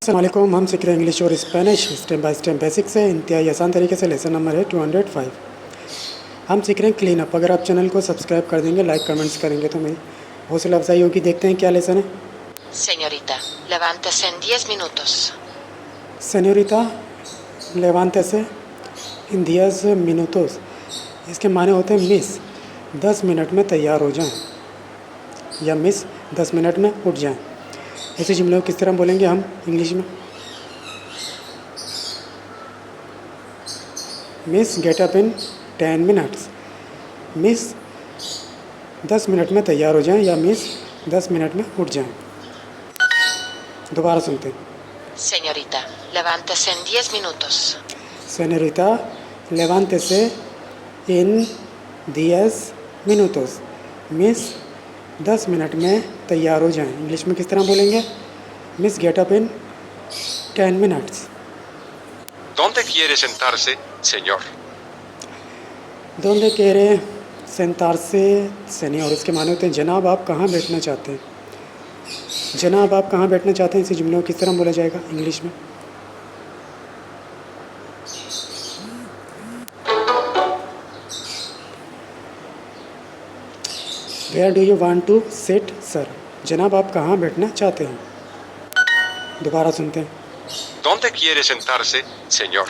अस्सलामुअलैकुम। हम सीख रहे हैं इंग्लिश और Spanish step by step basic से इंतहाई आसान तरीके से। लेसन नंबर है 205। हम सीख रहे हैं क्लीन अप। अगर आप चैनल को सब्सक्राइब कर देंगे, लाइक कमेंट्स करेंगे तो मेरी हौसला अफजाई होगी। देखते हैं क्या लेसन है। Señorita, levántese en 10 minutos. Senorita लेवांतेसे इन 10 मिनटोस। इसके माने होते हैं मिस 10 मिनट में तैयार हो जाएं, या मिस 10 मिनट में उठ जाएं। ऐसे जुमलों को किस तरह बोलेंगे हम इंग्लिश में? Miss get up in 10 minutes. Miss 10 minute में तैयार हो जाएं, या मिस 10 मिनट में उठ जाएं। दोबारा सुनते हैं। Señorita, levántese en 10 minutos. Senorita लेवांतेसे इन 10 मिनटोस। मिस 10 मिनट में तैयार हो जाएं। इंग्लिश में किस तरह बोलेंगे? Miss get up in 10 minutes. ¿Dónde quiere sentarse, señor? दोंदे केरे सेंतारसे सेनियोर। इसके माने होते हैं जनाब आप कहाँ बैठना चाहते हैं। जनाब आप कहाँ बैठना चाहते हैं, इसी जुमले को किस तरह बोला जाएगा इंग्लिश में? Where do you want to sit sir. जनाब आप कहाँ बैठना चाहते हैं। दोबारा सुनते हैं। ¿Dónde quiere sentarse, señor?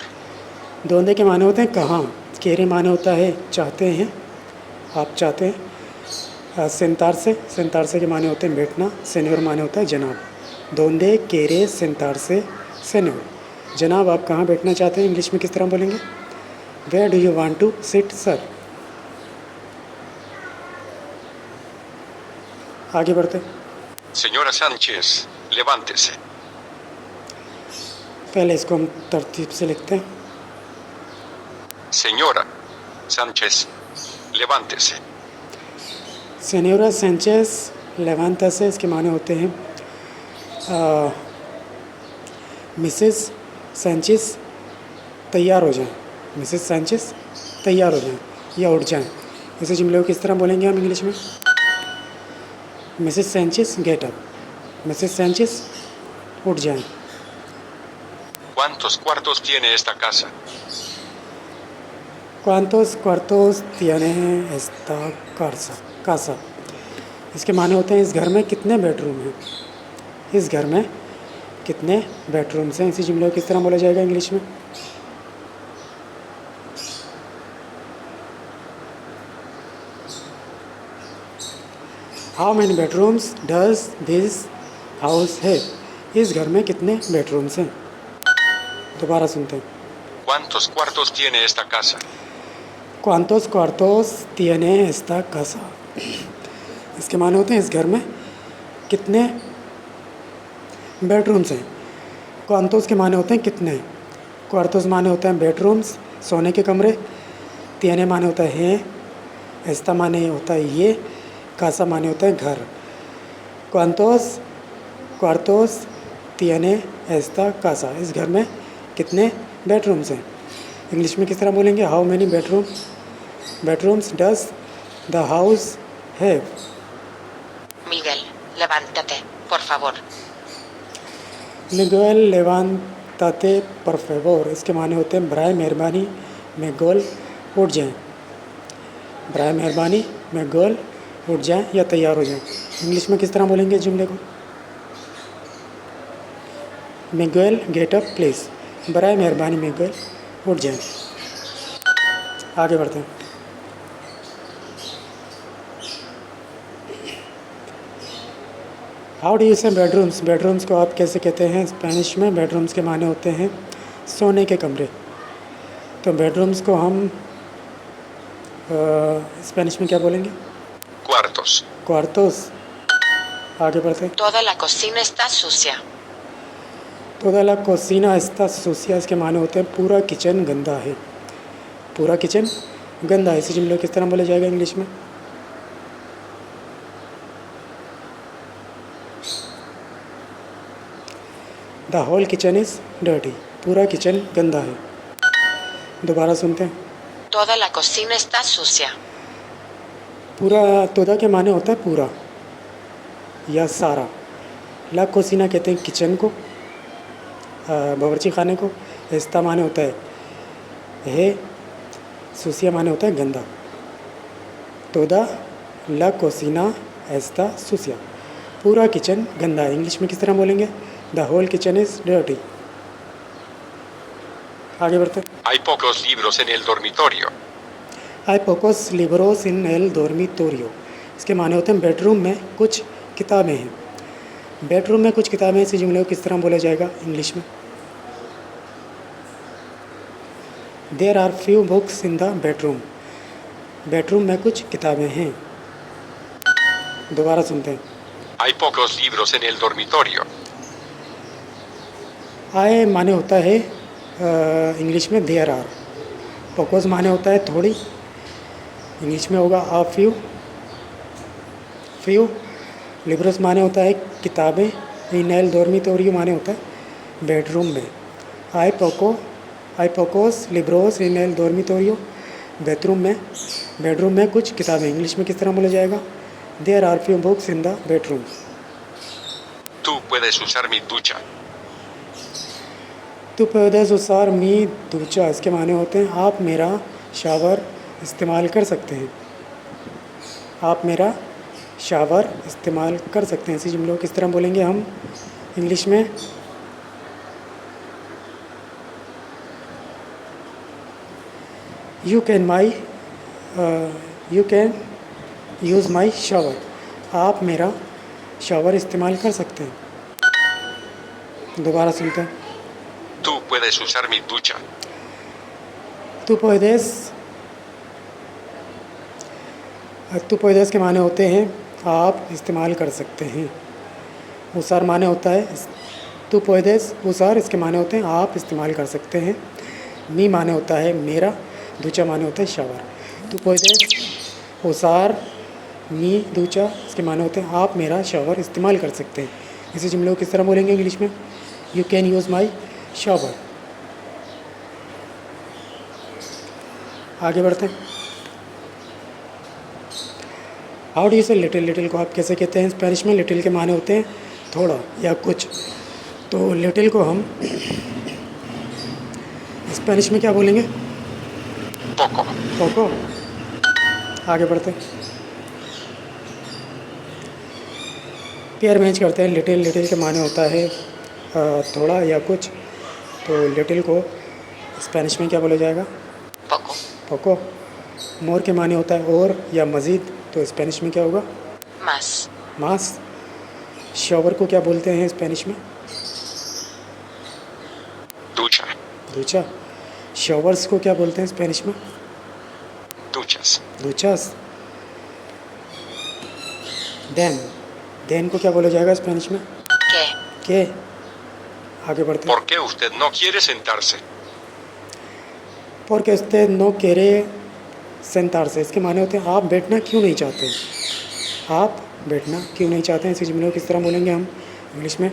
दोंदे के माने होते हैं कहाँ। केरे माने होता है चाहते हैं, आप चाहते हैं। सेंतारसे के माने होते हैं बैठना। सेनियोर माने होता है जनाब। दोंदे केरे सेंतारसे सेनियोर। जनाब आप कहाँ बैठना चाहते हैं, इंग्लिश में किस तरह बोलेंगे? Where do you want to sit sir. आगे बढ़ते हैं। Señora Sánchez, levántese. पहले इसको हम तरतीब से लिखते हैं। Señora Sánchez, levántese. सेनियोरा सेंचेस लेवांतासे, इसके माने होते हैं मिसेस सैंचेस तैयार हो जाएं। मिसेस सैंचेस तैयार हो जाएं या उठ जाएं। इसे जुमले को किस तरह बोलेंगे हम इंग्लिश में? Mrs Sanchez get up. Mrs Sanchez उठ जाएं। ¿Cuántos cuartos tiene esta casa? क्वांतोस क्वार्तोस तियाने एस्ता कासा। इसके माने होते हैं इस घर में कितने बेडरूम हैं। इस घर में कितने बेडरूम्स हैं। इसी जुमले को किस तरह बोला जाएगा इंग्लिश में? How many bedrooms does this house है। इस घर में कितने बेडरूम्स हैं। दोबारा सुनते हैं। ¿Cuántos cuartos tiene esta casa? क्वांतोस क्वार्तोस तियाने एस्ता कासा। इसके माने होते हैं इस घर में कितने बेडरूम्स हैं। क्वांतोस के माने होते हैं कितने। क्वार्तोस माने होता है बेडरूम्स, सोने के कमरे। तियाने माने होता है एस्ता माने होता है ये। कासा माने होता है घर। क्वांतोस क्वार्तोस तियाने एस्ता कासा। इस घर में कितने बेडरूम्स हैं। इंग्लिश में किस तरह बोलेंगे? How many bedrooms does the house have. Miguel, levántate, por favor. Miguel लेवांताते पर फेवोर। इसके माने होते हैं बराए मेहरबानी मिगुएल उठ जाएं। बराए मेहरबानी मिगुएल उठ जाएं या तैयार हो जाएं। इंग्लिश में किस तरह बोलेंगे जुमले को? Miguel get up please. बराए मेहरबानी मिगुएल उठ जाएं। आगे बढ़ते हैं। How do you say bedrooms. Bedrooms को आप कैसे कहते हैं स्पेनिश में? बेडरूम्स के माने होते हैं सोने के कमरे। तो बेडरूम्स को हम स्पेनिश में क्या बोलेंगे? Cuartos. क्वार्तोस। आगे बढ़ते हैं। Toda la cocina está sucia. टोदा ला कोसिना एस्ता सुसिया। इसके माने होते हैं पूरा किचन गंदा है। पूरा किचन गंदा है। इसी जुमले को किस तरह बोला जाएगा इंग्लिश में? The whole kitchen is dirty. पूरा किचन गंदा है। दोबारा सुनते हैं। Toda la cocina está sucia. पूरा तोदा के माने होता है पूरा या सारा। ला कोसिना कहते हैं किचन को, बावर्ची खाने को। एस्ता माने होता है, सुसिया माने होता है गंदा। तोदा ला कोसिना एस्ता सुसिया, पूरा किचन गंदा है। इंग्लिश में किस तरह बोलेंगे? The whole kitchen is dirty. आगे बढ़ते हैं। Hay pocos libros en el dormitorio. hay pocos libros en el dormitorio, इसके माने होते हैं बेडरूम में कुछ किताबें हैं। बेडरूम में कुछ किताबें हैं, इसी जुमले को किस तरह बोला जाएगा इंग्लिश में? There are few books in the bedroom, bedroom में कुछ किताबें हैं। दोबारा सुनते हैं। Hay pocos libros en el dormitorio. आए माने होता है इंग्लिश में देयर आर। पोकोस माने होता है थोड़ी, इंग्लिश में होगा आ फ्यू। फ्यू लिब्रोस माने होता है किताबें। इन एल डॉर्मिटोरियो माने होता है बेडरूम में। आई पोकोस लिब्रोस इन एल डॉर्मिटोरियो, बेडरूम में कुछ किताबें। इंग्लिश में किस तरह बोला जाएगा? There are few books in the bedroom. Tú puedes usar mi ducha. तो puedes usar mi ducha, इसके माने होते हैं आप मेरा शावर इस्तेमाल कर सकते हैं। आप मेरा शावर इस्तेमाल कर सकते हैं। इसी जुमले को किस तरह बोलेंगे हम इंग्लिश में? You can use my shower, आप मेरा शावर इस्तेमाल कर सकते हैं। दोबारा सुनते हैं। Tú puedes usar mi ducha. तू पुएदेस के माने होते हैं आप इस्तेमाल कर सकते हैं। उसार माने होता है तू पुएदेस उसार, इसके माने होते हैं आप इस्तेमाल कर सकते हैं। मी माने होता है मेरा, दूचा माने होता है शावर। तू पुएदेस उसार मी दूचा, इसके माने होते हैं आप मेरा शावर इस्तेमाल कर सकते हैं। इसी जुमले को किस तरह बोलेंगे इंग्लिश में? You can use my shower. आगे बढ़ते हैं। हाउ डू यू से लिटिल, लिटिल को आप कैसे कहते हैं स्पेनिश में? लिटिल के माने होते हैं थोड़ा या कुछ। तो लिटिल को हम स्पेनिश में क्या बोलेंगे? Poco. पोको। आगे बढ़ते हैं। पेयर मैच करते हैं। लिटिल, लिटिल के माने होता है थोड़ा या कुछ। तो लिटिल को स्पेनिश में क्या बोला जाएगा? Poco. पोको। मोर के माने होता है और या मज़ीद, तो स्पेनिश में क्या होगा? Más. मास। शावर को क्या बोलते हैं स्पेनिश में? Ducha. दूचा। शावर्स को क्या बोलते हैं स्पेनिश में? Duchas. दूचास। देन को क्या बोला जाएगा स्पेनिश में? ¿Qué? के। आगे बढ़ते हैं। ¿Por qué usted no quiere sentarse? porque usted no quiere sentarse, इसके माने होते हैं आप बैठना क्यों नहीं चाहते? आप बैठना क्यों नहीं चाहते हैं? इसी जुमले को किस तरह बोलेंगे हम इंग्लिश में?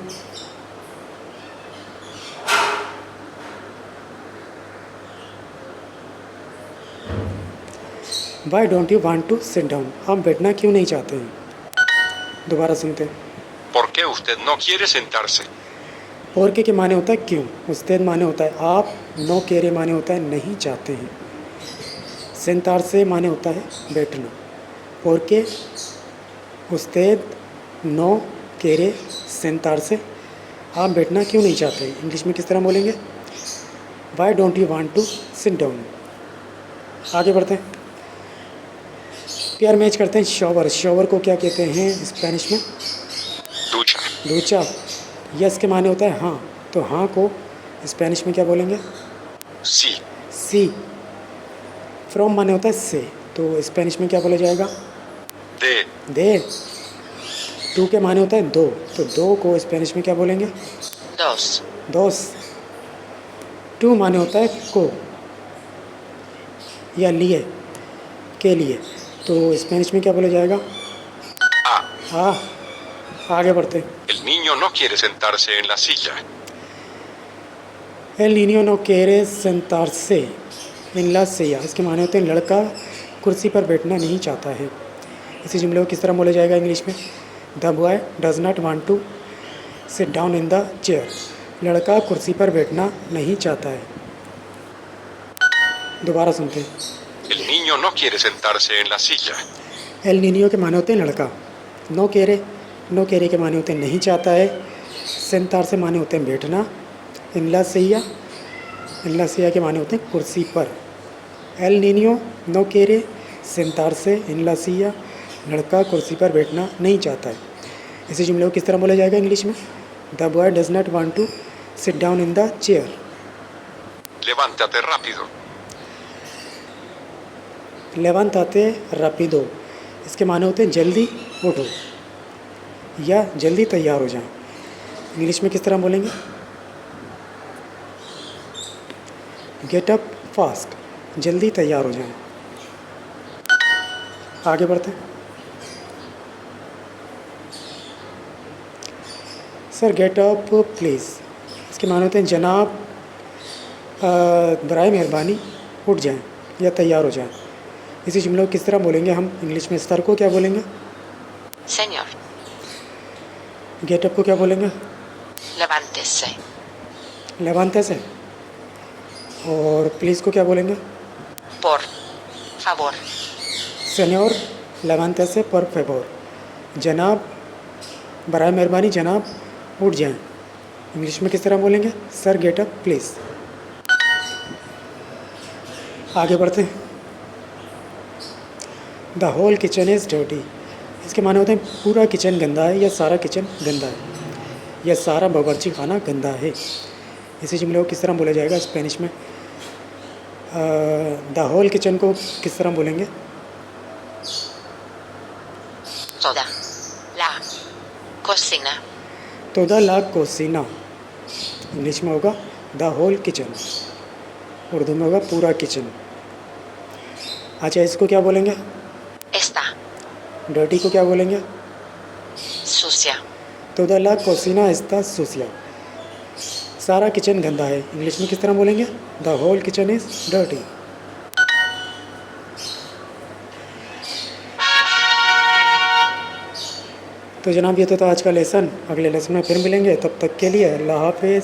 Why don't you want to sit down? आप बैठना क्यों नहीं चाहते हैं? दोबारा सुनते हैं। ¿Por qué usted no quiere sentarse? और के माने होता है क्यों, उस्तेद माने होता है आप, नो केरे माने होता है नहीं चाहते हैं, सेंतार से माने होता है बैठना। और के उस्तेद नो केरे सेंतार से आप बैठना क्यों नहीं चाहते? इंग्लिश में किस तरह बोलेंगे? Why don't you want to sit down. आगे बढ़ते हैं। पेयर मैच करते हैं। शॉवर, शॉवर को क्या कहते हैं स्पेनिश में? Ducha. दूचा। यस के माने होता है हाँ, तो हाँ को स्पेनिश में क्या बोलेंगे? Sí. सी। फ्रॉम माने होता है से, तो स्पेनिश में क्या बोला जाएगा? De. दे। टू के माने होता है दो, तो दो को स्पेनिश में क्या बोलेंगे? Dos. दोस। टू माने होता है को या लिए, के लिए, तो स्पेनिश में क्या बोला जाएगा? A. हाँ। आगे बढ़ते हैं। El niño no quiere sentarse en la silla. El niño no quiere sentarse en la silla, इसके माने होते हैं लड़का कुर्सी पर बैठना नहीं चाहता है। इसी जुमले को किस तरह बोला जाएगा इंग्लिश में? The boy does not want to sit down in the chair. लड़का कुर्सी पर बैठना नहीं चाहता है। दोबारा सुनते हैं। El niño no quiere sentarse en la silla. L Niño के माने होते हैं लड़का, नो केरे के माने होते हैं नहीं चाहता है, सेंतार से माने होते हैं बैठना, इन ला सिया के माने होते हैं कुर्सी पर। एल नीनियो नो केरे सेंतार से इन ला सिया, लड़का कुर्सी पर बैठना नहीं चाहता है। इसी जुमले को किस तरह बोला जाएगा इंग्लिश में? The boy does not want to sit down in the chair. Levántate rápido. लेवांताते रापिदो, इसके माने होते हैं जल्दी उठो या जल्दी तैयार हो जाएं। इंग्लिश में किस तरह बोलेंगे? गेट अप फास्ट, जल्दी तैयार हो जाएं। आगे बढ़ते हैं। सर गेट अप प्लीज़, इसके माने होते हैं जनाब बराए मेहरबानी उठ जाएं या तैयार हो जाएं। इसी जुमले को किस तरह बोलेंगे हम इंग्लिश में? स्तर को क्या बोलेंगे? Señor, गेट अप को क्या बोलेंगे? levántese. लेवांते से। और प्लीज़ को क्या बोलेंगे? Por favor. सेन्योर लेवांते से पर फेवोर, जनाब बराए मेहरबानी जनाब उठ जाएं। इंग्लिश में किस तरह बोलेंगे? Sir get up please. आगे बढ़ते हैं। The whole kitchen is dirty, इसके माने होते हैं पूरा किचन गंदा है या सारा किचन गंदा है या सारा बावर्ची खाना गंदा है। इसी जुमले को किस तरह बोला जाएगा स्पेनिश में? द होल किचन को किस तरह बोलेंगे? Toda la cocina. तोदा ला कोसिना, इंग्लिश में होगा द होल किचन, उर्दू में होगा पूरा किचन। अच्छा, इसको क्या बोलेंगे? Está डर्टी को क्या बोलेंगे? sucia. तोदा ला कोसिना एस्ता सुसिया, सारा किचन गंदा है। इंग्लिश में किस तरह बोलेंगे? The whole kitchen is dirty. तो जनाब ये तो था आज का लेसन। अगले लेसन में फिर मिलेंगे, तब तक के लिए अल्लाह हाफिज़।